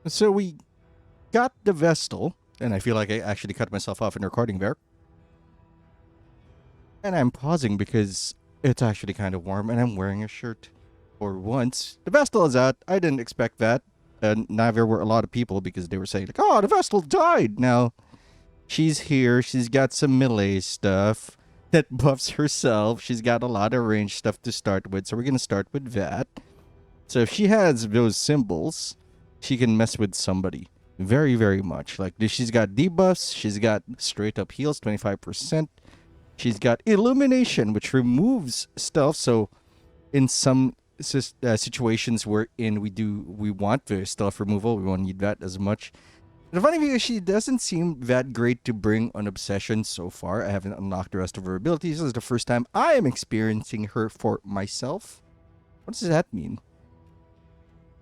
So we got the Vestal, and I feel like I actually cut myself off in recording there. And I'm pausing because it's actually kind of warm and I'm wearing a shirt. For once, the Vestal is out. I didn't expect that. And neither were a lot of people because they were saying, like, oh, the Vestal died. Now, she's here. She's got some melee stuff that buffs herself. She's got a lot of range stuff to start with. So we're going to start with that. So if she has those symbols, she can mess with somebody very, very much. Like, she's got debuffs. She's got straight up heals, 25%. She's got illumination, which removes stuff. So in some situations wherein we want the stuff removal, we won't need that as much. The funny thing is she doesn't seem that great to bring on obsession so far. I haven't unlocked the rest of her abilities. This is the first time I am experiencing her for myself. What does that mean?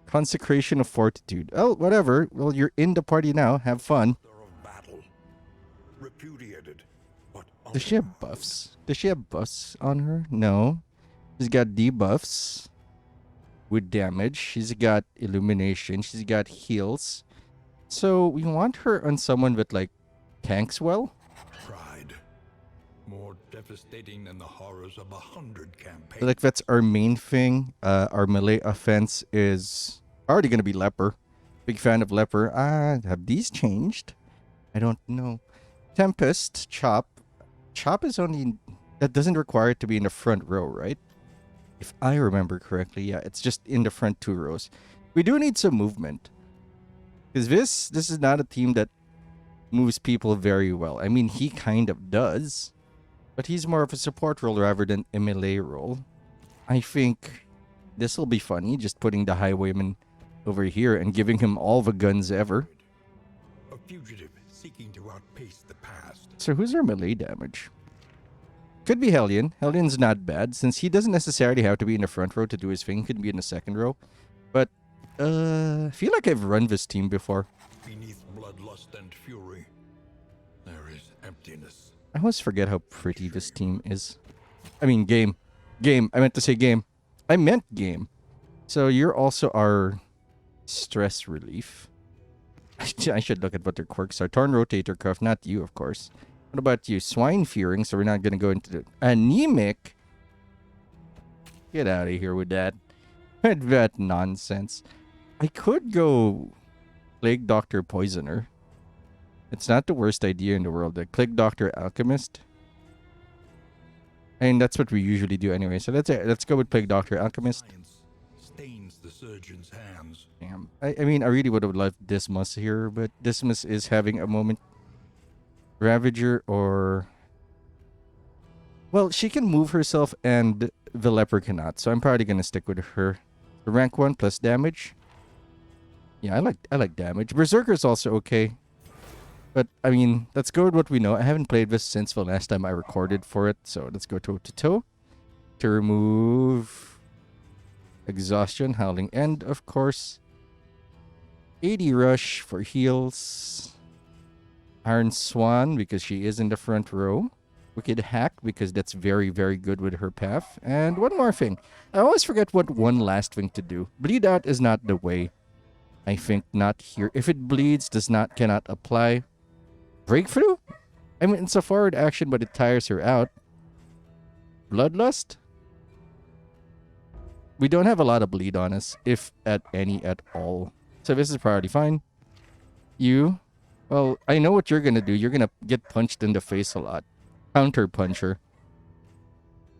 Consecration of Fortitude. Oh, whatever. Well, you're in the party now. Have fun. Repudiated. Does she have buffs? Does she have buffs on her? No. She's got debuffs with damage. She's got illumination. She's got heals. So we want her on someone that like tanks well. Tried. More devastating than the horrors of 100 campaigns. Like that's our main thing. Our melee offense is already gonna be Leper. Big fan of Leper. Have these changed? I don't know. Tempest, Chop. Chop is only... That doesn't require it to be in the front row, right? If I remember correctly, yeah, it's just in the front 2 rows. We do need some movement. Because this is not a team that moves people very well. I mean, he kind of does. But he's more of a support role rather than a melee role. I think this will be funny, just putting the Highwayman over here and giving him all the guns ever. A fugitive seeking to outpace the past. So who's our melee damage? Could be Hellion. Hellion's not bad, since he doesn't necessarily have to be in the front row to do his thing. He could be in the second row. But, I feel like I've run this team before. Beneath bloodlust and fury, there is emptiness. I always forget how pretty this team is. I mean, game. Game. I meant to say game. I meant game. So you're also our stress relief. I should look at what their quirks are. Torn Rotator Cuff, not you, of course. What about you? Swine Fearing, so we're not going to go into the... Anemic? Get out of here with that. With that nonsense. I could go Plague Doctor Poisoner. It's not the worst idea in the world. The Plague Doctor Alchemist. And that's what we usually do anyway. So let's go with Plague Doctor Alchemist. Stains the surgeon's hands. Damn. I mean, I really would have loved Dismas here, but Dismas is having a moment. Ravager or... Well, she can move herself and the Leper cannot, so I'm probably going to stick with her. The rank 1 plus damage. Yeah, I like damage. Berserker is also okay. But, I mean, let's go with what we know. I haven't played this since the last time I recorded for it, so let's go toe to toe. To remove... Exhaustion, Howling End, of course. 80 Rush for heals. Iron Swan, because she is in the front row. Wicked Hack, because that's very, very good with her path. And one more thing. I always forget what one last thing to do. Bleed Out is not the way. I think not here. If it bleeds, cannot apply. Breakthrough? I mean, it's a forward action, but it tires her out. Bloodlust? We don't have a lot of bleed on us, if at any at all. So this is probably fine. You? Well, I know what you're gonna do. You're gonna get punched in the face a lot. Counter puncher.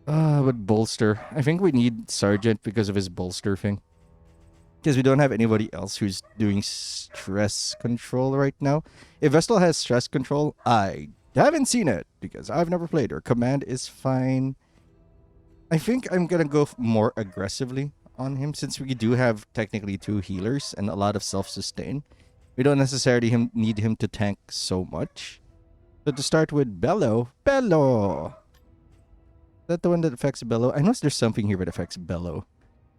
But bolster. I think we need Sergeant because of his bolster thing. Because we don't have anybody else who's doing stress control right now. If Vestal has stress control, I haven't seen it because I've never played her. Command is fine. I think I'm gonna go more aggressively on him since we do have technically 2 healers and a lot of self-sustain. We don't necessarily need him to tank so much. So to start with Bellow. Bellow! Is that the one that affects Bellow? I know there's something here that affects Bellow.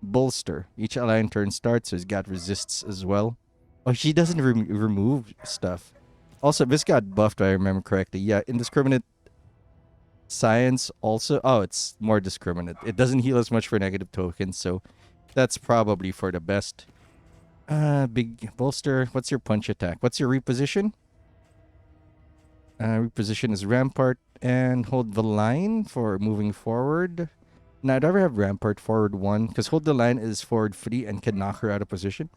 Bolster. Each allied turn starts, so he's got resists as well. Oh, she doesn't remove stuff. Also, this got buffed, if I remember correctly. Yeah, Indiscriminate Science also... Oh, it's more discriminate. It doesn't heal as much for negative tokens, so that's probably for the best. Big bolster. What's your punch attack? What's your reposition? Reposition is Rampart and hold the line for moving forward. Now, I'd rather have Rampart forward 1 because hold the line is forward 3 and can knock her out of position.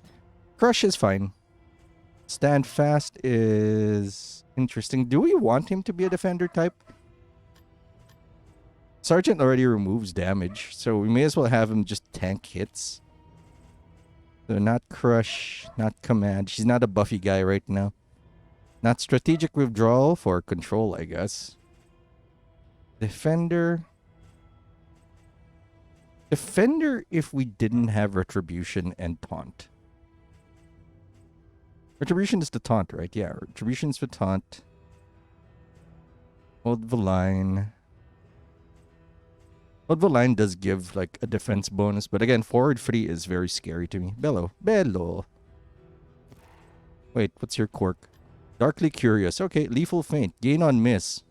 Crush is fine. Stand fast is interesting. Do we want him to be a defender type? Sergeant already removes damage, so we may as well have him just tank hits. So not crush, not command. She's not a buffy guy right now. Not strategic withdrawal for control, I guess. Defender. Defender if we didn't have retribution and taunt. Retribution is the taunt, right? Yeah, retribution is the taunt. Hold the line. Hold the line does give like a defense bonus, but again, forward 3 is very scary to me. Bello. Bello. Wait, what's your quirk? Darkly Curious. Okay, Lethal Feint. Gain on miss.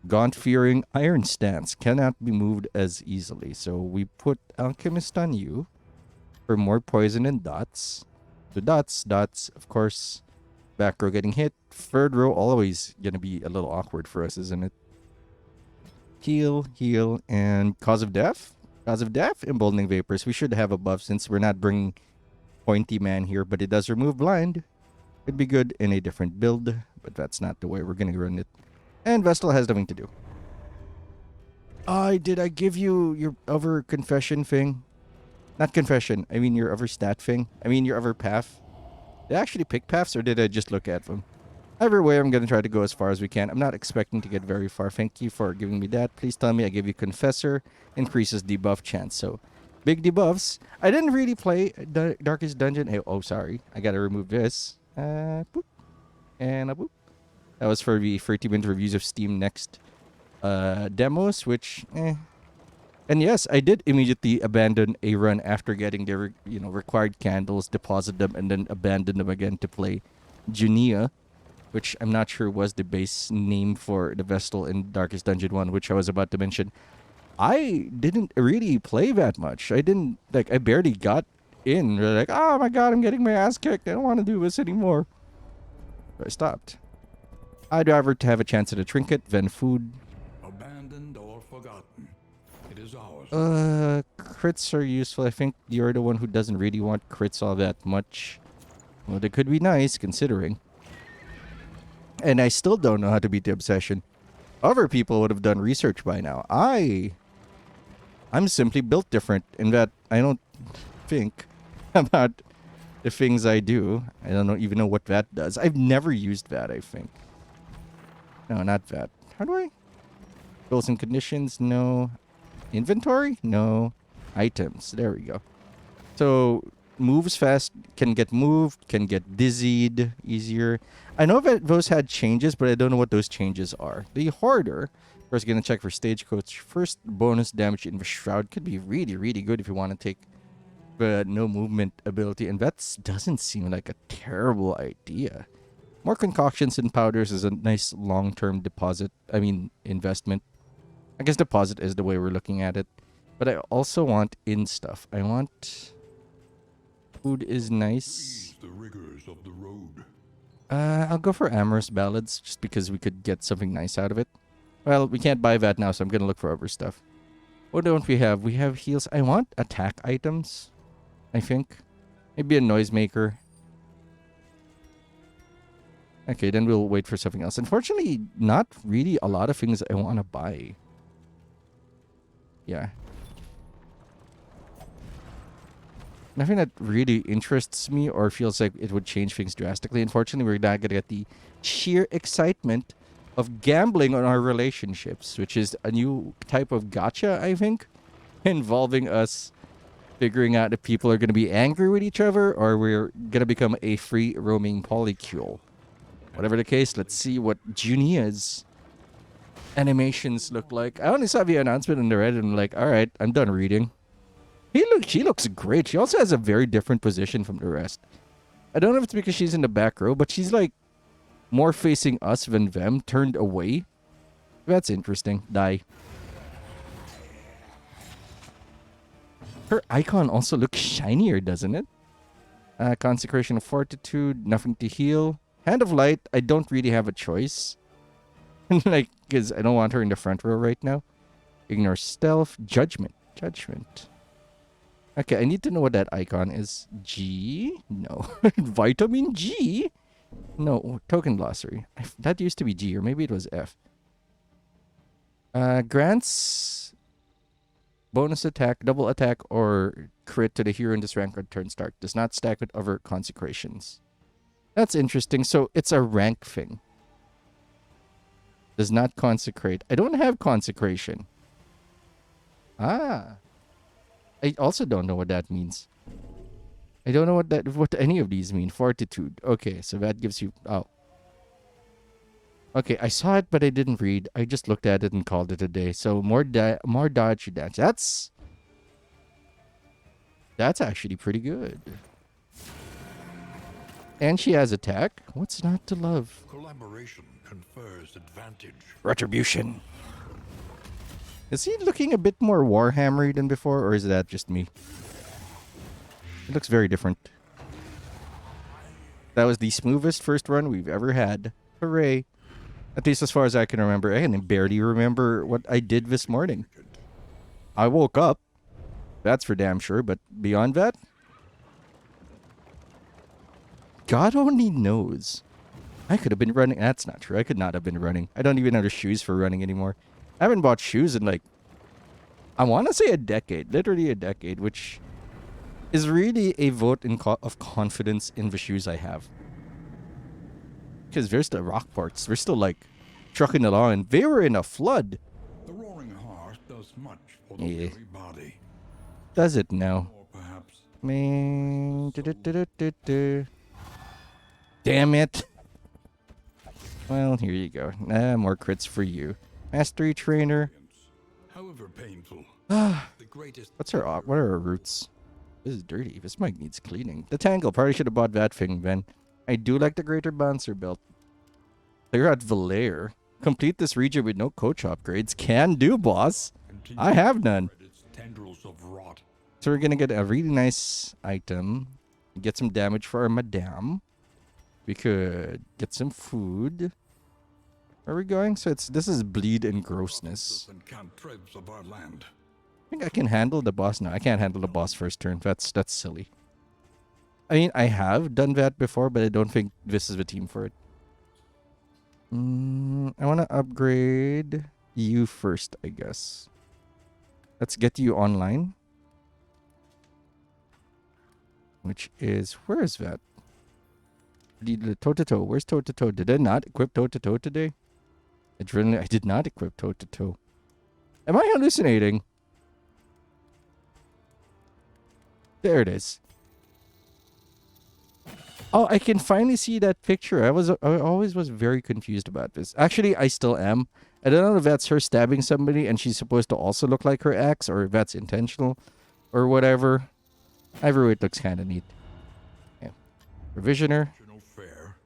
Gaunt Fearing. Iron Stance. Cannot be moved as easily. So we put Alchemist on you for more poison and dots. So dots, of course. Back row getting hit. Third row always going to be a little awkward for us, isn't it? Heal, and Cause of Death? Cause of Death? Emboldening Vapors. We should have a buff since we're not bringing Pointy Man here, but it does remove blind. Could be good in a different build, but that's not the way we're going to run it. And Vestal has nothing to do. Did I give you your other confession thing? Not confession, I mean your other stat thing. I mean your other path. Did I actually pick paths or did I just look at them? Either way, I'm going to try to go as far as we can. I'm not expecting to get very far. Thank you for giving me that. Please tell me I give you Confessor. Increases debuff chance. So, big debuffs. I didn't really play Darkest Dungeon. Hey, oh, sorry. I got to remove this. Boop. And a boop. That was for the 30-minute reviews of Steam Next demos, which, And yes, I did immediately abandon a run after getting the required candles, deposit them, and then abandon them again to play Junia, which I'm not sure was the base name for the Vestal in Darkest Dungeon 1, which I was about to mention. I didn't really play that much. I barely got in. They're like, oh my god, I'm getting my ass kicked. I don't want to do this anymore. So I stopped. I'd rather to have a chance at a trinket than food. Abandoned or forgotten. It is ours. Crits are useful. I think you're the one who doesn't really want crits all that much. Well, they could be nice, considering. And I still don't know how to beat the obsession. Other people would have done research by now. I'm simply built different in that I don't think about the things I do. I don't even know what that does. I've never used that, I think. No, not that. How do I? Goals and conditions? No. Inventory? No. Items. There we go. So, moves fast, can get moved, can get dizzied easier. I know that those had changes, but I don't know what those changes are. The Hoarder, first going to check for Stagecoach. First bonus damage in the Shroud could be really, really good if you want to take the no movement ability. And that doesn't seem like a terrible idea. More concoctions and powders is a nice long-term investment. I guess deposit is the way we're looking at it. But I also want in stuff. I want... Food is nice. The rigors of the road. I'll go for Amorous Ballads just because we could get something nice out of it. Well, we can't buy that now, so I'm going to look for other stuff. What don't we have? We have heals. I want attack items, I think. Maybe a noisemaker. Okay, then we'll wait for something else. Unfortunately, not really a lot of things I want to buy. Yeah. Nothing that really interests me or feels like it would change things drastically. Unfortunately, we're not going to get the sheer excitement of gambling on our relationships, which is a new type of gacha, I think, involving us figuring out if people are going to be angry with each other or we're going to become a free roaming polycule. Whatever the case, let's see what Junia's animations look like. I only saw the announcement in the Reddit and I'm like, all right, I'm done reading. She looks great. She also has a very different position from the rest. I don't know if it's because she's in the back row, but she's like more facing us than them, turned away. That's interesting. Die. Her icon also looks shinier, doesn't it? Consecration of Fortitude, nothing to heal. Hand of Light, I don't really have a choice. Like, because I don't want her in the front row right now. Ignore Stealth, Judgment. Judgment. Okay, I need to know what that icon is. G? No. Vitamin G? No, token glossary. That used to be G, or maybe it was F. Grants bonus attack, double attack, or crit to the hero in this rank on turn start. Does not stack with other consecrations. That's interesting. So it's a rank thing. Does not consecrate. I don't have consecration. Ah. I also don't know what that means. I don't know what any of these mean. Fortitude. Okay, so that gives you... Oh. Okay, I saw it, but I didn't read. I just looked at it and called it a day. So more dodge dash. That's actually pretty good. And she has attack. What's not to love? Collaboration confers advantage. Retribution. Is he looking a bit more Warhammery than before, or is that just me? It looks very different. That was the smoothest first run we've ever had. Hooray. At least as far as I can remember. I can barely remember what I did this morning. I woke up. That's for damn sure, but beyond that, God only knows. I could have been running. That's not true. I could not have been running. I don't even have the shoes for running anymore. I haven't bought shoes in like, I want to say a decade. Literally a decade, which is really a vote of confidence in the shoes I have. Because there's the rock parts. We're still like trucking along, and they were in a flood. The roaring heart does much for the weary body. Does it now? Or perhaps Man. Damn it. Well, here you go. More crits for you. Mastery trainer. however painful. The greatest. What are our roots? This is dirty. This mic needs cleaning. The Tangle. Probably should have bought that thing, Ben. I do like the Greater Bouncer belt. They're at Valair. Complete this region with no coach upgrades. Can do, boss. I have none. Tendrils of rot. So we're gonna get a really nice item. Get some damage for our madame. We could get some food. Where are we going? So this is bleed and grossness. And cantrips of our land. I think I can handle the boss now. I can't handle the boss first turn. That's silly. I mean, I have done that before, but I don't think this is the team for it. I want to upgrade you first, I guess. Let's get you online. Which is... Where is that? The toe-to-toe. Where's toe-to-toe? Did I not equip toe-to-toe today? I did not equip toe-to-toe. Am I hallucinating? There it is. Oh, I can finally see that picture. I always was very confused about this. Actually, I still am. I don't know if that's her stabbing somebody and she's supposed to also look like her ex, or if that's intentional, or whatever. Either way, it looks kind of neat. Yeah. Provisioner. Fair,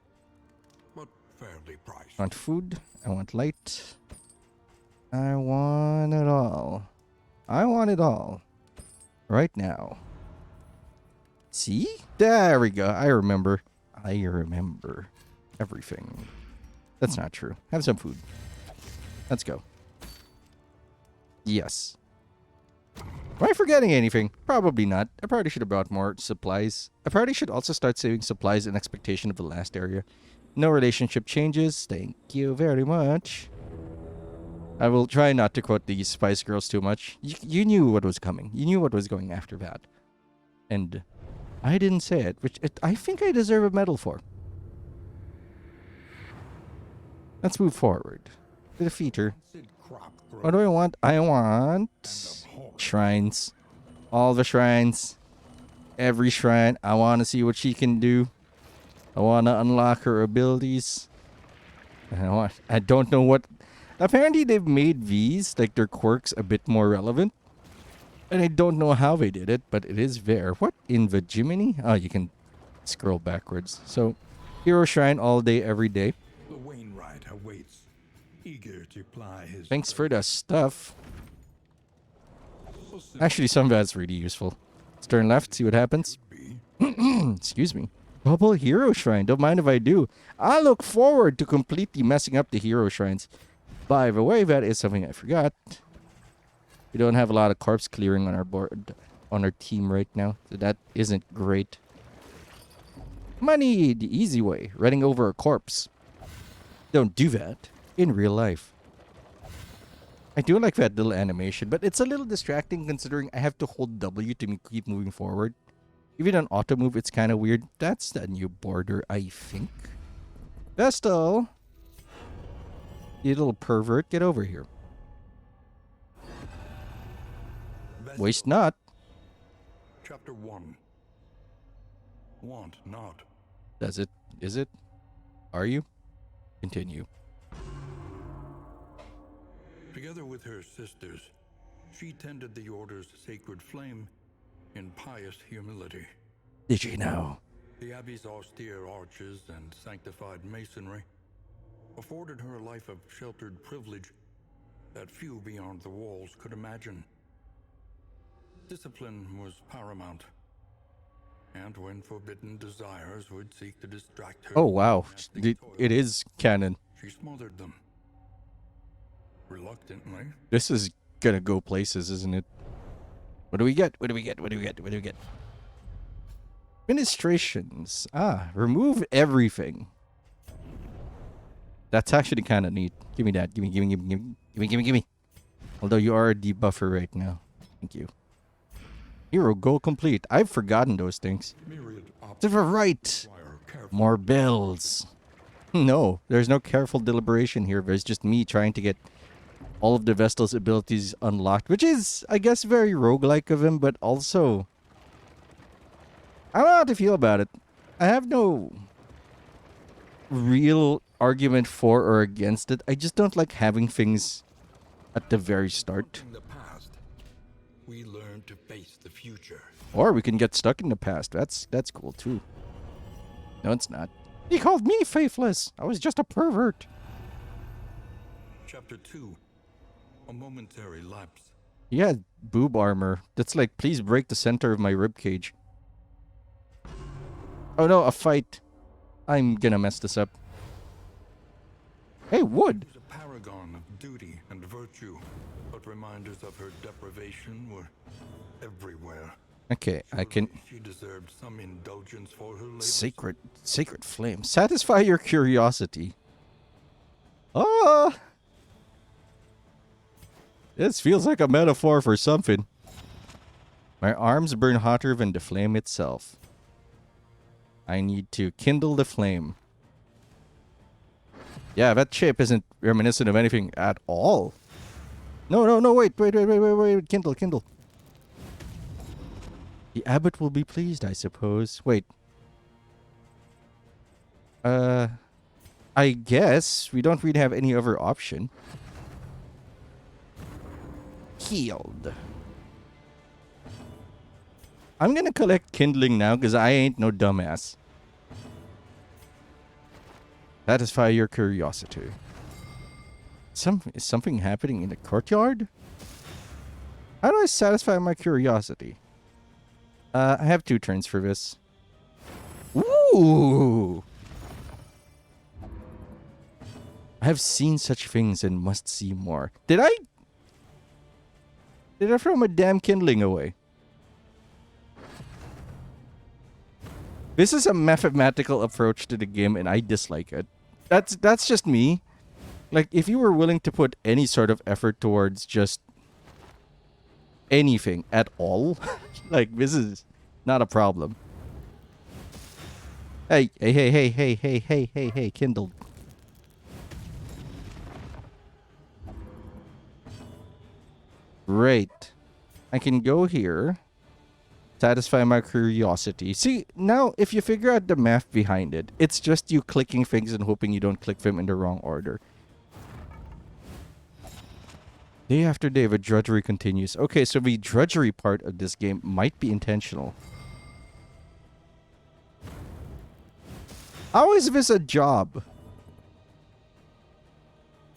but fairly priced. I want food. I want light. I want it all. I want it all. Right now. See? There we go. I remember. I remember everything. That's not true. Have some food. Let's go. Yes. Am I forgetting anything? Probably not. I probably should have brought more supplies. I probably should also start saving supplies in expectation of the last area. No relationship changes. Thank you very much. I will try not to quote these Spice Girls too much. You knew what was coming. You knew what was going after that. And I didn't say it, which I think I deserve a medal for. Let's move forward. To the feature. What do I want? I want shrines. All the shrines. Every shrine. I want to see what she can do. I want to unlock her abilities. I don't know what... Apparently they've made these, like their quirks, a bit more relevant. And I don't know how they did it, but it is there. What in the Jiminy? Oh, you can scroll backwards. So, hero shrine all day, every day. The Wainwright awaits, eager to ply his... Thanks for the stuff. Actually, some of that's really useful. Let's turn left, see what happens. Excuse me. Double hero shrine. Don't mind if I do. I look forward to completely messing up the hero shrines. By the way, that is something I forgot. We don't have a lot of corpse clearing on our board, on our team right now. So that isn't great. Money, the easy way. Running over a corpse. Don't do that in real life. I do like that little animation, but it's a little distracting considering I have to hold W to keep moving forward. Even on auto move, it's kind of weird. That's the new border, I think. Vestal! You little pervert, get over here. Vestal. Waste not. Chapter 1. Want not. Does it? Is it? Are you? Continue. Together with her sisters, she tended the Order's sacred flame in pious humility. Did you know? The Abbey's austere arches and sanctified masonry afforded her a life of sheltered privilege that few beyond the walls could imagine. Discipline was paramount, and when forbidden desires would seek to distract her... Oh, wow. from fasting It toil, is canon. she smothered them. Reluctantly, This is gonna go places, isn't it? What do we get? What do we get? What do we get? What do we get? Administrations. Ah, remove everything. That's actually kind of neat. Give me that. Give me. Although you are a debuffer right now. Thank you. Hero goal complete. I've forgotten those things. myriad To the right. require careful More bells. No, there's no careful deliberation here. There's just me trying to get all of the Vestal's abilities unlocked, which is, I guess, very roguelike of him, but also... I don't know how to feel about it. I have no real argument for or against it. I just don't like having things at the very start. in the past. We learn to face the future. Or we can get stuck in the past. That's cool too. No, it's not. He called me faithless. I was just a pervert. Chapter 2. A momentary lapse. He had boob armor. That's like, please break the center of my ribcage. Oh no, a fight. I'm gonna mess this up. Hey, wood. She was a paragon of duty and virtue, but reminders of her deprivation were everywhere. Okay, I can... She deserved some indulgence for her labors. Sacred flame. Satisfy your curiosity. Ah! This feels like a metaphor for something. My arms burn hotter than the flame itself. I need to kindle the flame. Yeah, that shape isn't reminiscent of anything at all. No, wait. Kindle. The abbot will be pleased, I suppose. Wait. I guess we don't really have any other option. Healed. I'm gonna collect kindling now because I ain't no dumbass. Satisfy your curiosity. Is something happening in the courtyard? How do I satisfy my curiosity? I have 2 turns for this. Ooh! I have seen such things and must see more. Did I throw my damn kindling away? This is a mathematical approach to the game and I dislike it. That's just me. Like, if you were willing to put any sort of effort towards just anything at all, like, this is not a problem. Hey, kindled. Great. I can go here. Satisfy my curiosity. See, now, if you figure out the math behind it, it's just you clicking things and hoping you don't click them in the wrong order. Day after day, the drudgery continues. Okay, so the drudgery part of this game might be intentional. How is this a job?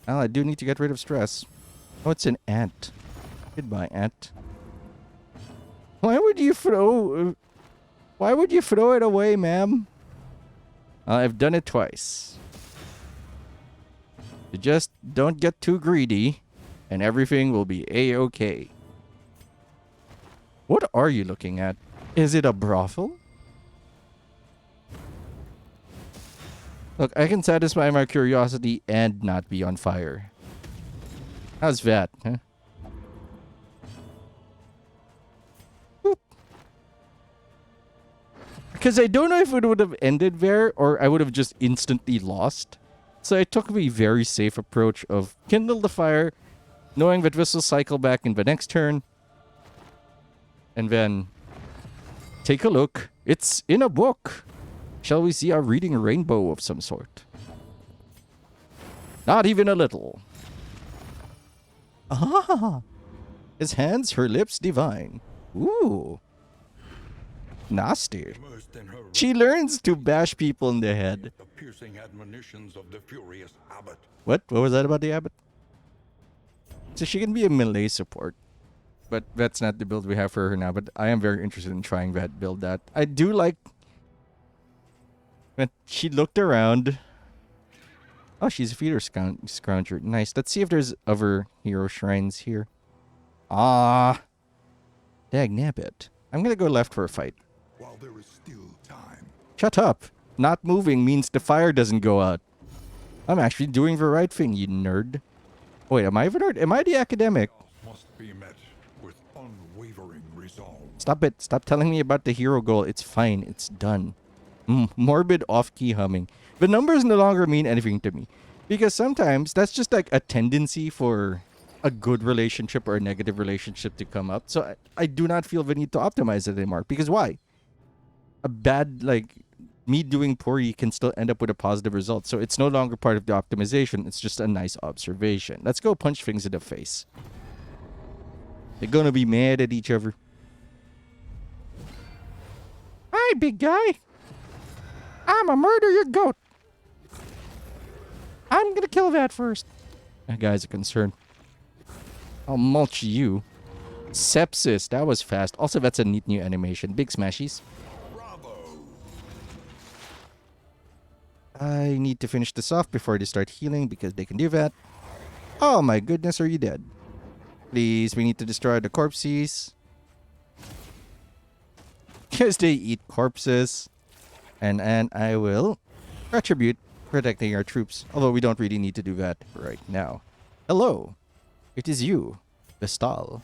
Well, I do need to get rid of stress. Oh, it's an ant. Goodbye, ant. Why would you throw Why would you throw it away, ma'am? I've done it twice. You just don't get too greedy, and everything will be A-okay. What are you looking at? Is it a brothel? Look, I can satisfy my curiosity and not be on fire. How's that, huh? Because I don't know if it would have ended there or I would have just instantly lost. So I took the very safe approach of kindle the fire, knowing that this will cycle back in the next turn. And then take a look. It's in a book. Shall we see our reading a rainbow of some sort? Not even a little. Ah! His hands, her lips divine. Ooh. Nasty. She learns to bash people in the head. The piercing admonitions of the furious abbot. What? What was that about the abbot? So she can be a melee support. But that's not the build we have for her now. But I am very interested in trying that build. That I do like. When she looked around. Oh, she's a feeder scrounger. Nice. Let's see if there's other hero shrines here. Ah. Dagnabbit. I'm gonna go left for a fight. While there is still time. Shut up. Not moving means the fire doesn't go out. I'm actually doing the right thing, you nerd. Wait, am I the nerd? Am I the academic? Must be met with unwavering resolve. Stop it. Stop telling me about the hero goal. It's fine. It's done. Morbid off-key humming. The numbers no longer mean anything to me. Because sometimes that's just like a tendency for a good relationship or a negative relationship to come up. So I do not feel the need to optimize it anymore. Because why? A bad, like, me doing poorly can still end up with a positive result. So it's no longer part of the optimization. It's just a nice observation. Let's go punch things in the face. They're gonna be mad at each other. Hi, big guy. I'ma murder your goat. I'm gonna kill that first. That guy's a concern. I'll mulch you. Sepsis. That was fast. Also, that's a neat new animation. Big smashies. Bravo! I need to finish this off before they start healing because they can do that. Oh my goodness, are you dead? Please, we need to destroy the corpses. Because they eat corpses. And I will retribute protecting our troops. Although we don't really need to do that right now. Hello. It is you, Vestal.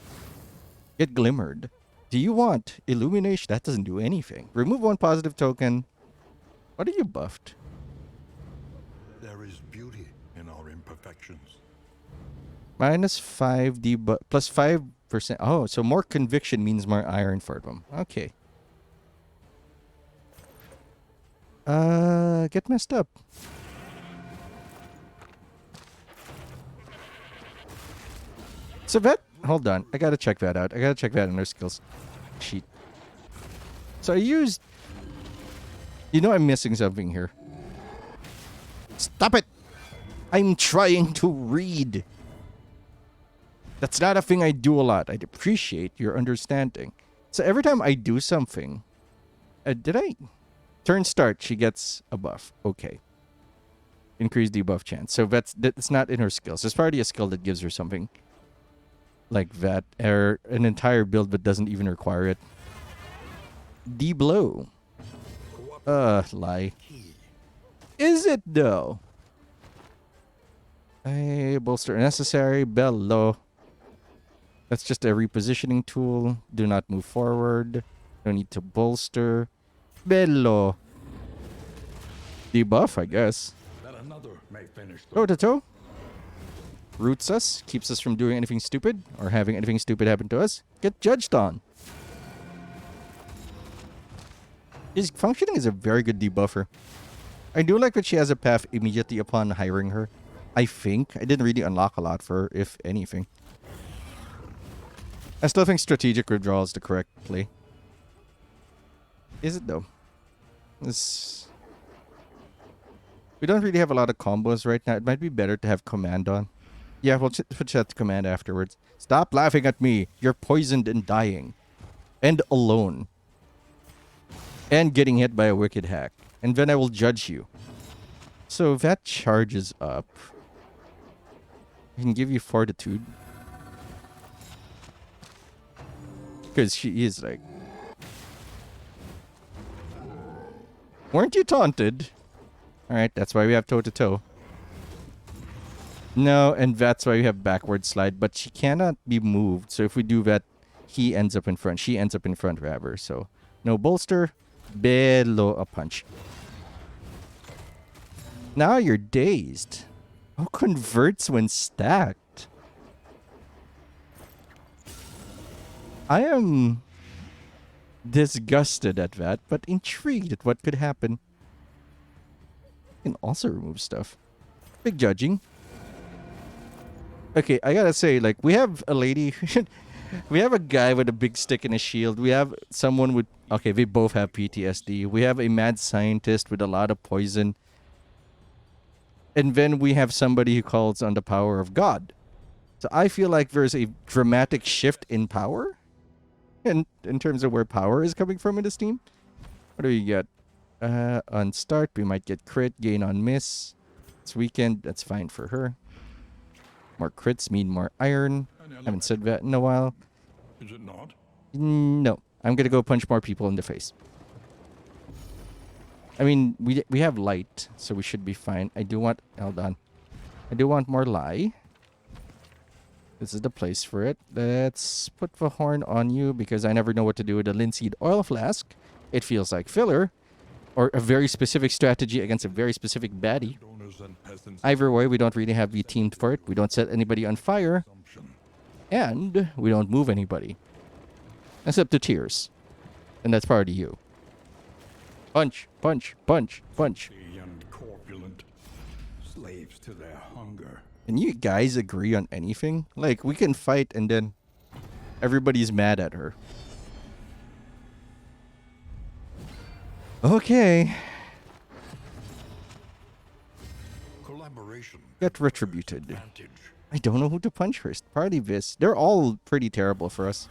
Get glimmered. Do you want illumination? That doesn't do anything. Remove one positive token. What are you buffed? There is beauty in our imperfections. Minus 5 debuff plus 5%. Oh, so more conviction means more iron for them. Okay. Get messed up. So that, hold on. I gotta check that out. I gotta check that in their skills sheet. So I used, you know, I'm missing something here. Stop it! I'm trying to read. That's not a thing I do a lot. I'd appreciate your understanding. So every time I do something, did I? Turn start, she gets a buff. Okay. Increase debuff chance. So that's not in her skills. There's probably a skill that gives her something like that. Or an entire build but doesn't even require it. D-blow. Lie. Is it though? Bolster necessary. Bellow. That's just a repositioning tool. Do not move forward. No need to bolster. Bello. Debuff, I guess. That another may finish the Toe to toe. Roots us. Keeps us from doing anything stupid or having anything stupid happen to us. Get judged on. His functioning is a very good debuffer. I do like that she has a path immediately upon hiring her. I think. I didn't really unlock a lot for her, if anything. I still think strategic withdrawal is the correct play. Is it though? We don't really have a lot of combos right now. It might be better to have command on. Yeah, we'll switch that to command afterwards. Stop laughing at me. You're poisoned and dying. And alone. and getting hit by a wicked hack. And then I will judge you. So that charges up. I can give you fortitude. Because she is like... Weren't you taunted? Alright, that's why we have toe-to-toe. No, and that's why we have backward slide. But she cannot be moved. So if we do that, he ends up in front. She ends up in front rather. So no bolster. Below a punch. Now you're dazed. Who converts when stacked? I am disgusted at that, but intrigued at what could happen. You can also remove stuff. Big judging. Okay, I gotta say, like, we have a lady... we have a guy with a big stick and a shield. We have someone with... Okay, they both have PTSD. We have a mad scientist with a lot of poison. And then we have somebody who calls on the power of God. So I feel like there's a dramatic shift in power. In terms of where power is coming from in this team. What do we get? On start, we might get crit, gain on miss. It's weekend, that's fine for her. More crits mean more iron. Haven't said that in a while. Is it not? No. I'm gonna go punch more people in the face. I mean, we have light, so we should be fine. I do want... Hold on. I do want more lie. This is the place for it. Let's put the horn on you because I never know what to do with a linseed oil flask. It feels like filler. Or a very specific strategy against a very specific baddie. Either way, we don't really have the team for it. We don't set anybody on fire. And we don't move anybody. Except the tears. And that's part of you. Punch, punch, punch, punch. And corpulent, slaves to their hunger. Can you guys agree on anything? Like, we can fight and then everybody's mad at her. Okay. Collaboration. Get retributed. Advantage. I don't know who to punch first. Probably this. They're all pretty terrible for us.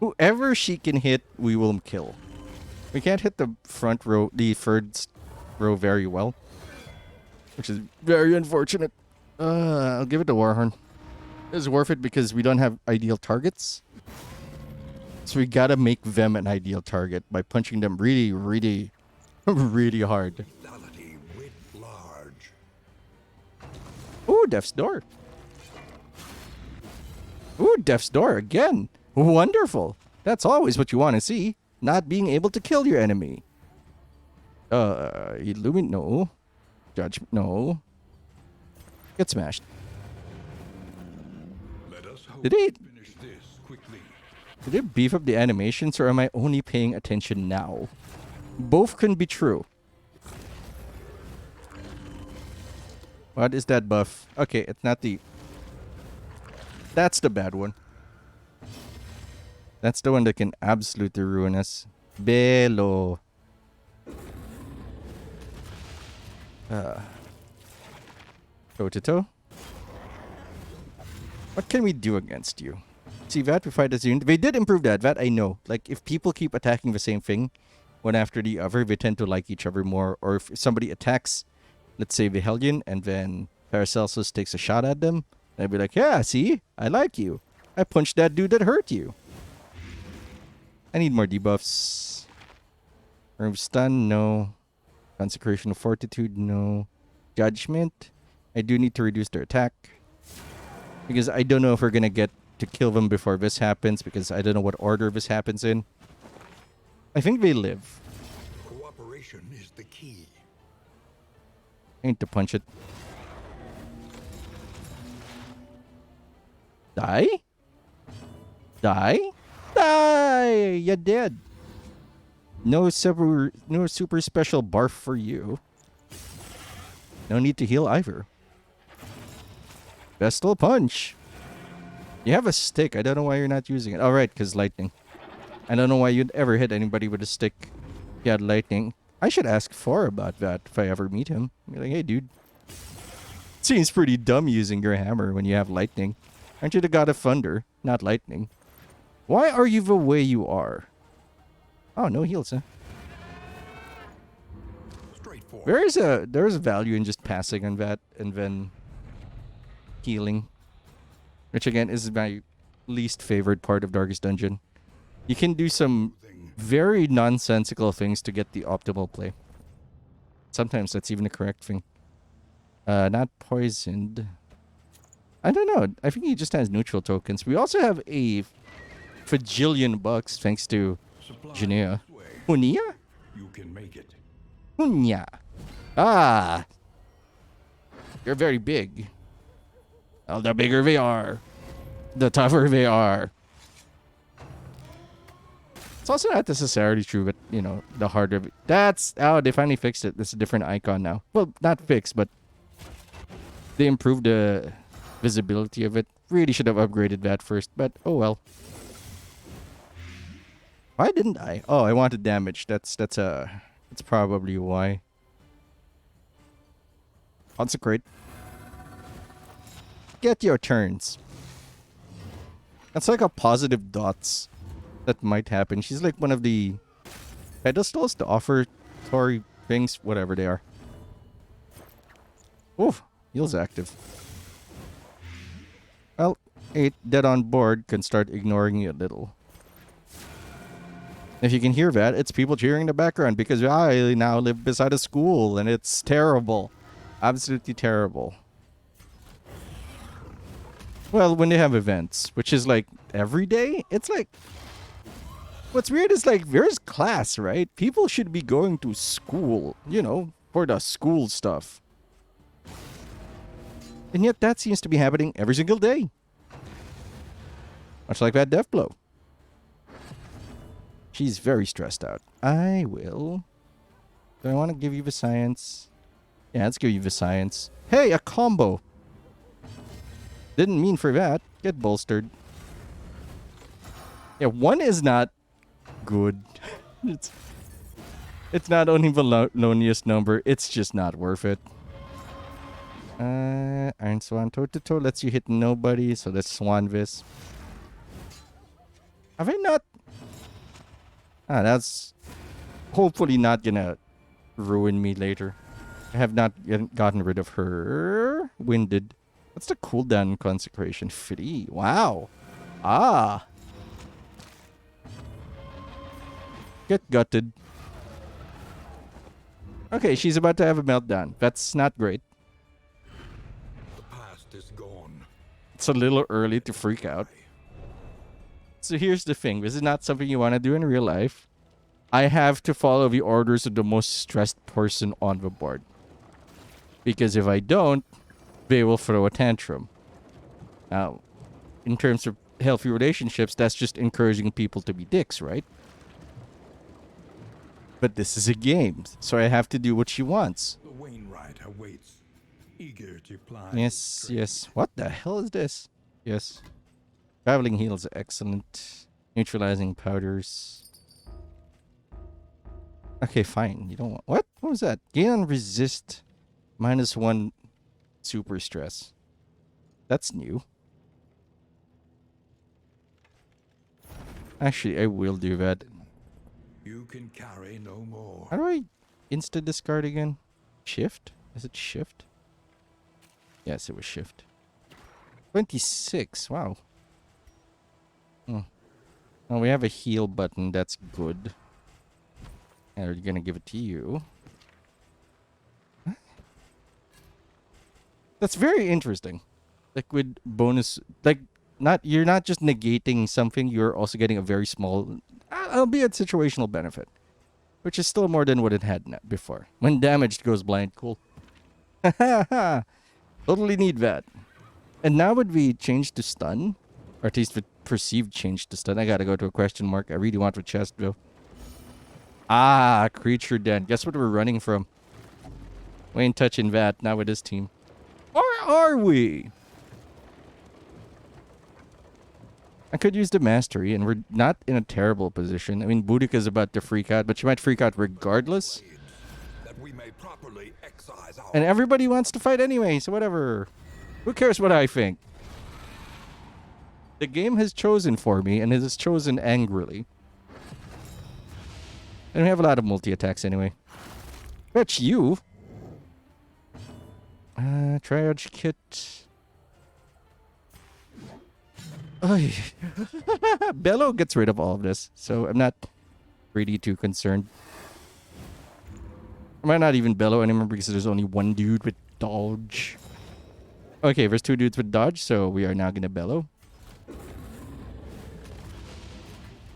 Whoever she can hit, we will kill. We can't hit the front row, the third row very well. Which is very unfortunate. I'll give it to Warhorn. It's worth it because we don't have ideal targets. So we gotta make them an ideal target by punching them really, really, really hard. Lethality writ large. Ooh, Death's Door. Ooh, Death's Door again. Wonderful. That's always what you want to see. Not being able to kill your enemy. Illumine, no. Judgment, no. Get smashed. Let us hope Did it? finish this quickly. Did it beef up the animations or am I only paying attention now? Both can be true. What is that buff? Okay, it's not the... That's the bad one. That's the one that can absolutely ruin us. Belo. Toe-to-toe. What can we do against you? See, that we fight as a unit. They did improve that. That I know. Like, if people keep attacking the same thing, one after the other, they tend to like each other more. Or if somebody attacks, let's say, the Hellion, and then Paracelsus takes a shot at them, they'd be like, yeah, see? I like you. I punched that dude that hurt you. I need more debuffs. Remove stun, no. Consecration of Fortitude, no. Judgment, I do need to reduce their attack. Because I don't know if we're gonna get to kill them before this happens, because I don't know what order this happens in. I think they live. Cooperation is the key. I need to punch it. Die? Die? Die! You're dead. No super special barf for you. No need to heal either. Vestal punch. You have a stick. I don't know why you're not using it. All right, because lightning. I don't know why you'd ever hit anybody with a stick if you had lightning. I should ask Thor about that if I ever meet him. Be like, hey, dude. Seems pretty dumb using your hammer when you have lightning. Aren't you the god of thunder, not lightning? Why are you the way you are? Oh, no heals, huh? Straightforward. There's value in just passing on that and then healing. Which again is my least favorite part of Darkest Dungeon. You can do some very nonsensical things to get the optimal play. Sometimes that's even the correct thing. Not poisoned. I don't know. I think he just has neutral tokens. We also have a fajillion bucks thanks to Supplies Janea. this way. Hunia? You can make it. Hunya. Ah. You're very big. Well, the bigger they are, the tougher they are. It's also not necessarily true, but, you know, the harder... That's... Oh, they finally fixed it. It's a different icon now. Well, not fixed, but they improved the visibility of it. Really should have upgraded that first, but oh well. Why didn't I? Oh, I wanted damage. That's probably why. Consecrate. Get your turns. That's like a positive dots that might happen. She's like one of the pedestals, the offertory things, whatever they are. Oof, heal's active. Well, 8 dead on board can start ignoring you a little. If you can hear that, it's people cheering in the background because I now live beside a school and it's terrible. Absolutely terrible. Well, when they have events, which is like every day, it's like... What's weird is like, there's class, right? People should be going to school, you know, for the school stuff. And yet that seems to be happening every single day. Much like that death blow. She's very stressed out. I will. Do I want to give you the science? Yeah, let's give you the science. Hey, a combo. Didn't mean for that. Get bolstered. Yeah, 1 is not good. It's not only the loneliest number, it's just not worth it. Iron Swan toe to toe lets you hit nobody, so let's swan this. Have I not? Ah, that's hopefully not gonna ruin me later. I have not gotten rid of her. Winded. What's the cooldown consecration? 3. Wow. Ah. Get gutted. Okay, she's about to have a meltdown. That's not great. The past is gone. It's a little early to freak out. So here's the thing. This is not something you want to do in real life. I have to follow the orders of the most stressed person on the board. Because if I don't, they will throw a tantrum. Now, in terms of healthy relationships, that's just encouraging people to be dicks, right? But this is a game, so I have to do what she wants. The Wainwright awaits, eager to ply. Yes, yes. What the hell is this? Yes. Traveling heals are excellent. Neutralizing powders. Okay, fine. You don't want... What? What was that? Gain on resist. -1 super stress. That's new. Actually, I will do that. You can carry no more. How do I insta discard again? Shift? Is it shift? Yes, it was shift. 26. Wow. Oh, we have a heal button. That's good. And we're gonna give it to you. That's very interesting. Like with bonus, like you're not just negating something, you're also getting a very small, albeit situational benefit, which is still more than what it had before. When damaged goes blind, cool. Totally need that. And now would we change to stun, or at least the perceived change to stun? I gotta go to a question mark. I really want the chest though. Ah, creature den. Guess what we're running from? We ain't touching that. Not with this team. Or are we? I could use the mastery, and we're not in a terrible position. I mean, Boudica's about to freak out, but she might freak out regardless. That we may properly excise our And everybody wants to fight anyway, so whatever. Who cares what I think? The game has chosen for me, and it has chosen angrily. And we have a lot of multi-attacks anyway. Fetch you. Triage kit. Oy. Bellow gets rid of all of this, so I'm not really too concerned. I might not even Bellow anymore because there's only one dude with dodge. Okay, there's two dudes with dodge, so we are now gonna Bellow.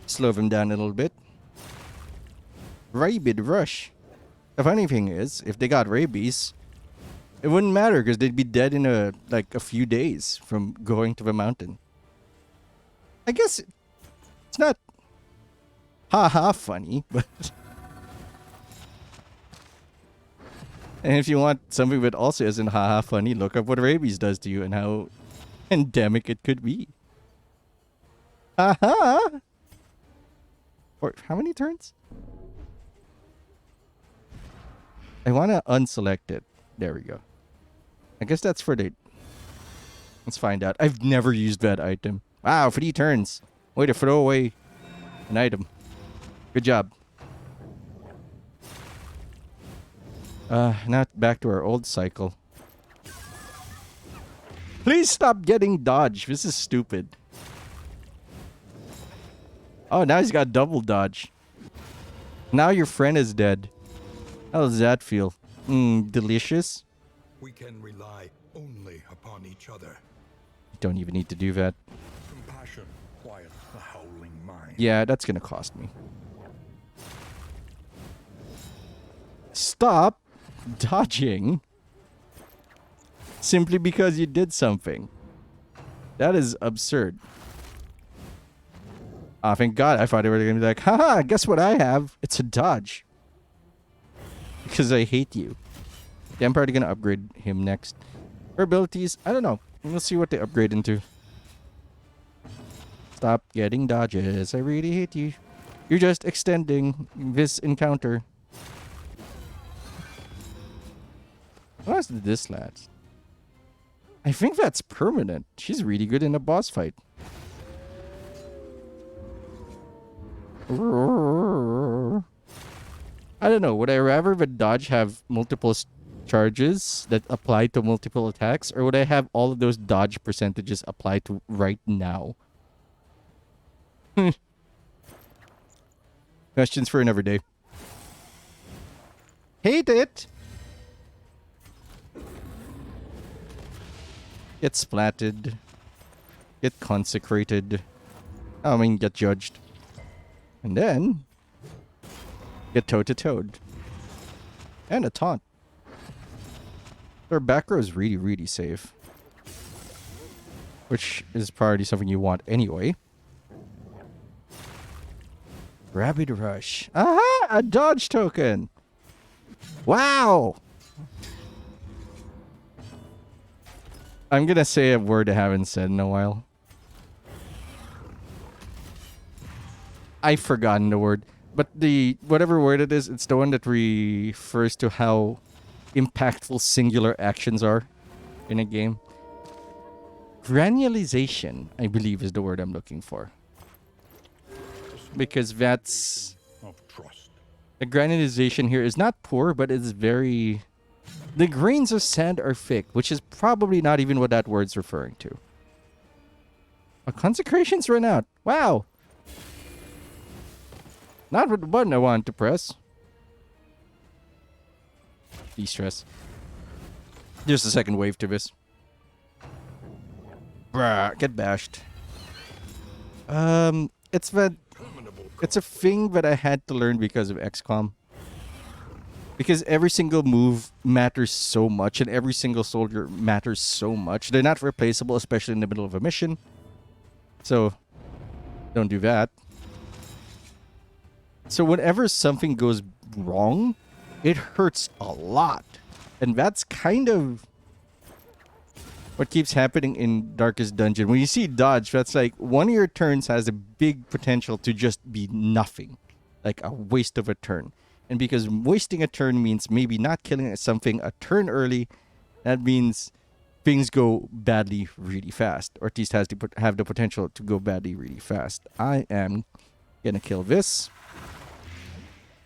Slow them down a little bit. Rabid rush. The funny thing is, if they got rabies, it wouldn't matter because they'd be dead in a few days from going to the mountain. I guess it's not haha funny, but and if you want something that also isn't haha funny, look up what rabies does to you and how endemic it could be. Haha. For how many turns? I want to unselect it. There we go. I guess that's for the... Let's find out. I've never used that item. Wow, 3 turns. Way to throw away an item. Good job. Now back to our old cycle. Please stop getting dodge. This is stupid. Oh, now he's got double dodge. Now your friend is dead. How does that feel? Delicious? We can rely only upon each other. Don't even need to do that. Compassion quiets the howling mind. Yeah, that's gonna cost me. Stop dodging simply because you did something. That is absurd. Oh, thank God. I thought they were gonna be like, haha, guess what I have? It's a dodge. Because I hate you. Yeah, I'm probably gonna upgrade him next. Her abilities, I don't know. We'll see what they upgrade into. Stop getting dodges. I really hate you. You're just extending this encounter. What else did this last? I think that's permanent. She's really good in a boss fight. I don't know. Would I rather the dodge have multiple charges that apply to multiple attacks, or would I have all of those dodge percentages apply to right now? Questions for another day. Hate it. Get splatted. Get consecrated. I mean, get judged. And then get toe-to-toed. And a taunt. Their back row is really, really safe. Which is probably something you want anyway. Rabid Rush. Aha! A dodge token! Wow! I'm gonna say a word I haven't said in a while. I've forgotten the word. But the whatever word it is, it's the one that refers to how impactful singular actions are in a game. Granulization, I believe, is the word I'm looking for. Because that's... Of trust. The granulization here is not poor, but it's very... The grains of sand are thick, which is probably not even what that word's referring to. Oh, consecration's run out. Wow! Not with the button I wanted to press. De-stress. There's a second wave to this. Bruh, get bashed. It's a thing that I had to learn because of XCOM. Because every single move matters so much, and every single soldier matters so much. They're not replaceable, especially in the middle of a mission. So, don't do that. So whenever something goes wrong, it hurts a lot. And that's kind of what keeps happening in Darkest Dungeon. When you see dodge, that's like one of your turns has a big potential to just be nothing. Like a waste of a turn. And because wasting a turn means maybe not killing something a turn early, that means things go badly really fast, or at least have the potential to go badly really fast. I am gonna kill this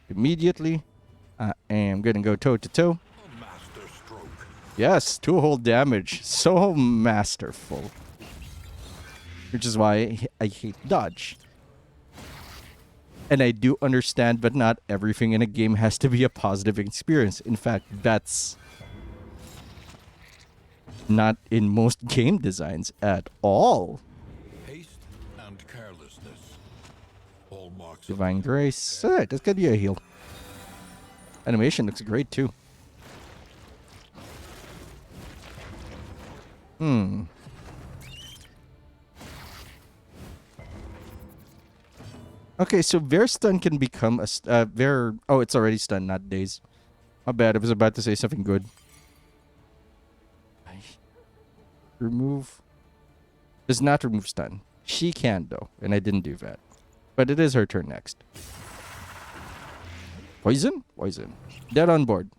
immediately. I am gonna go toe to toe. A master stroke. Yes, 2 whole damage. So masterful. Which is why I hate dodge. And I do understand, but not everything in a game has to be a positive experience. In fact, that's not in most game designs at all. Haste and carelessness. Hallmarks of Divine Grace. Alright, that's gonna be a heal. Animation looks great too. Okay, so their stun can become a oh, it's already stun, not daze. My bad. I was about to say something good. Remove. Does not remove stun. She can though, and I didn't do that. But it is her turn next. Poison? Poison. Dead on board.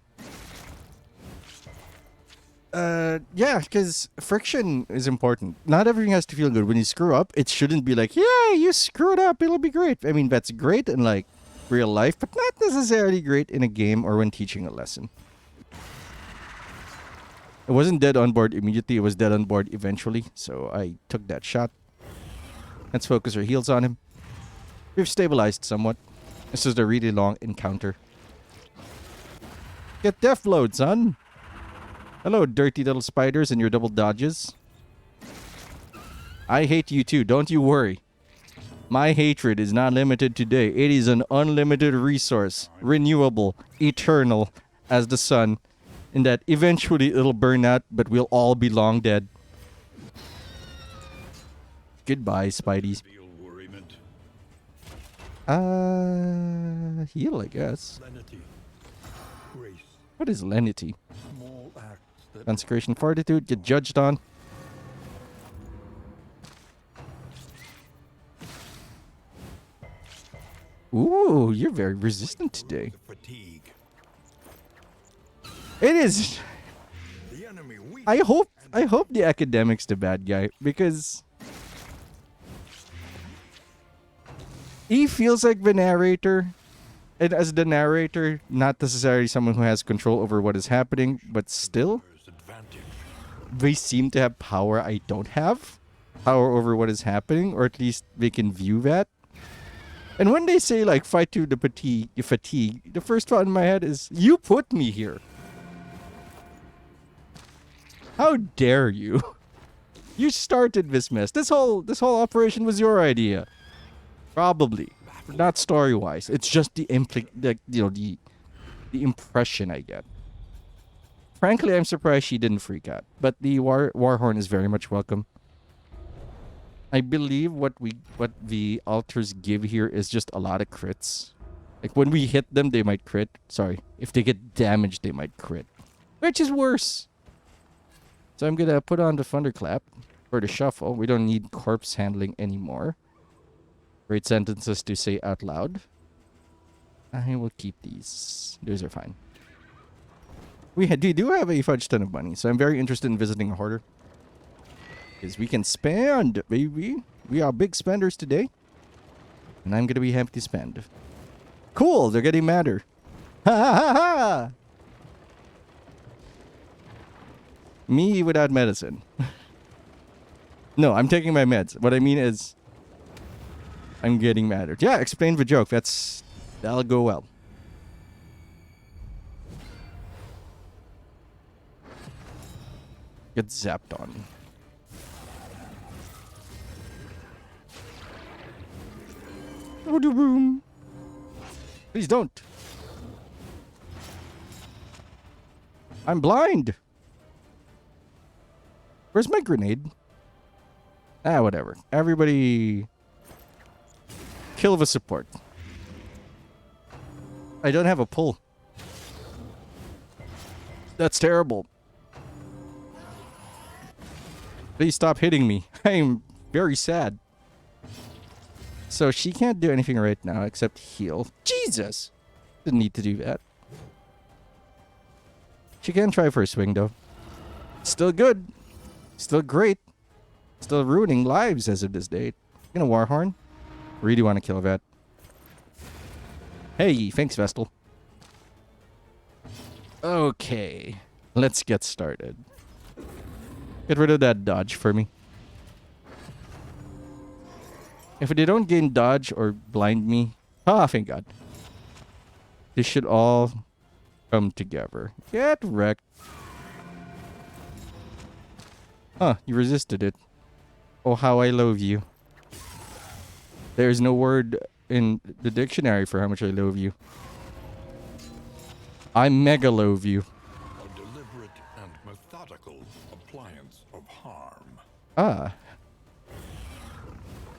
Yeah, because friction is important. Not everything has to feel good. When you screw up, it shouldn't be like, yeah, you screwed up, it'll be great. I mean, that's great in like real life, but not necessarily great in a game or when teaching a lesson. It wasn't dead on board immediately, it was dead on board eventually, so I took that shot. Let's focus our heals on him. We've stabilized somewhat. This is a really long encounter. Get death load, son! Hello, dirty little spiders and your double dodges. I hate you too, don't you worry. My hatred is not limited today. It is an unlimited resource, renewable, eternal as the sun, in that eventually it'll burn out, but we'll all be long dead. Goodbye, Spideys. feel worriment. Heal, I guess. Lenity. Grace. What is lenity? Small acts that Consecration, fortitude, get judged on. Ooh, you're very resistant today. the fatigue. It is. The enemy weak. I hope the academic's the bad guy, because he feels like the narrator, and as the narrator, not necessarily someone who has control over what is happening, but still, Advantage. they seem to have power I don't have. Power over what is happening, or at least they can view that. And when they say, like, fight to the fatigue, the first thought in my head is, you put me here. How dare you? You started this mess. This whole operation was your idea. Probably. Not story-wise. It's just the impression I get. Frankly, I'm surprised she didn't freak out. But the Warhorn is very much welcome. I believe what the altars give here is just a lot of crits. Like when we hit them, they might crit. Sorry. If they get damaged, they might crit. Which is worse. So I'm gonna put on the thunderclap for the shuffle. We don't need corpse handling anymore. Great sentences to say out loud. I will keep these. Those are fine. We do have a fudge ton of money, so I'm very interested in visiting a hoarder. Because we can spend, baby. We are big spenders today. And I'm gonna be happy to spend. Cool, they're getting madder. Ha ha ha ha! Me without medicine. No, I'm taking my meds. What I mean is, I'm getting madder. Yeah, explain the joke. That'll go well. Get zapped on. Boom. Please don't. I'm blind. Where's my grenade? Ah, whatever. Everybody kill the support. I don't have a pull. That's terrible. Please stop hitting me. I'm very sad. So she can't do anything right now except heal. Jesus! Didn't need to do that. She can try for a swing though. Still good. Still great. Still ruining lives as of this date. Gonna Warhorn. Really want to kill that. Hey, thanks, Vestal. Okay. Let's get started. Get rid of that dodge for me. If they don't gain dodge or blind me, thank God. This should all come together. Get wrecked. You resisted it. Oh, how I love you. There's no word in the dictionary for how much I love you. I mega love you. A deliberate and methodical appliance of harm.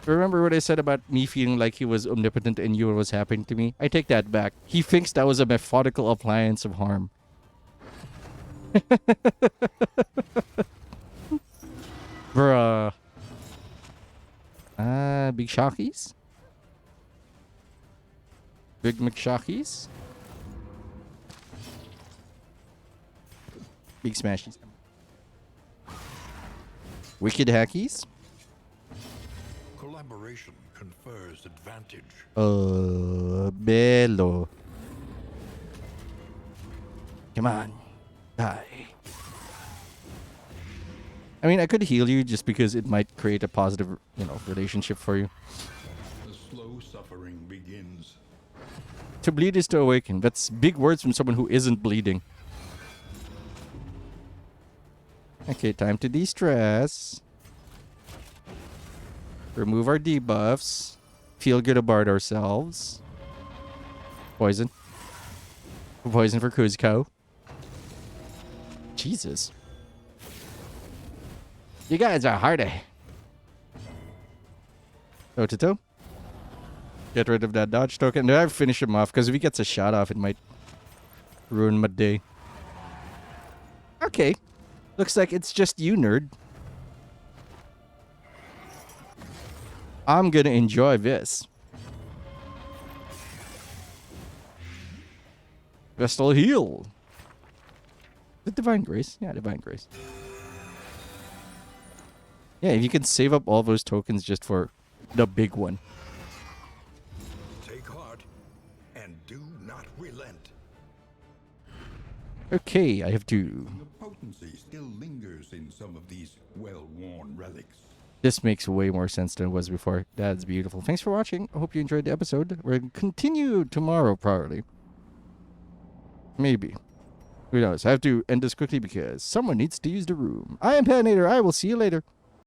Remember what I said about me feeling like he was omnipotent and knew what was happening to me? I take that back. He thinks that was a methodical appliance of harm. Bruh. Big Shockies? Big McShockies? Big Smashies. Wicked Hackies? Collaboration confers advantage. Bello. Come on. Die. I mean, I could heal you just because it might create a positive, relationship for you. The slow suffering begins. To bleed is to awaken. That's big words from someone who isn't bleeding. Okay, time to de-stress. Remove our debuffs. Feel good about ourselves. Poison. Poison for Kuzco. Jesus. You guys are hardy. Toe-to-toe. Get rid of that dodge token. Now I finish him off, because if he gets a shot off, it might ruin my day. Okay. Looks like it's just you, nerd. I'm gonna enjoy this. Vestal heal. The Divine Grace? Yeah, Divine Grace. Yeah, if you can save up all those tokens just for the big one. Take heart and do not relent. Okay, I have to. The potency still lingers in some of these well-worn relics. This makes way more sense than it was before. That's beautiful. Thanks for watching. I hope you enjoyed the episode. We're going to continue tomorrow, probably. Maybe. Who knows? I have to end this quickly because someone needs to use the room. I am Patinator. I will see you later.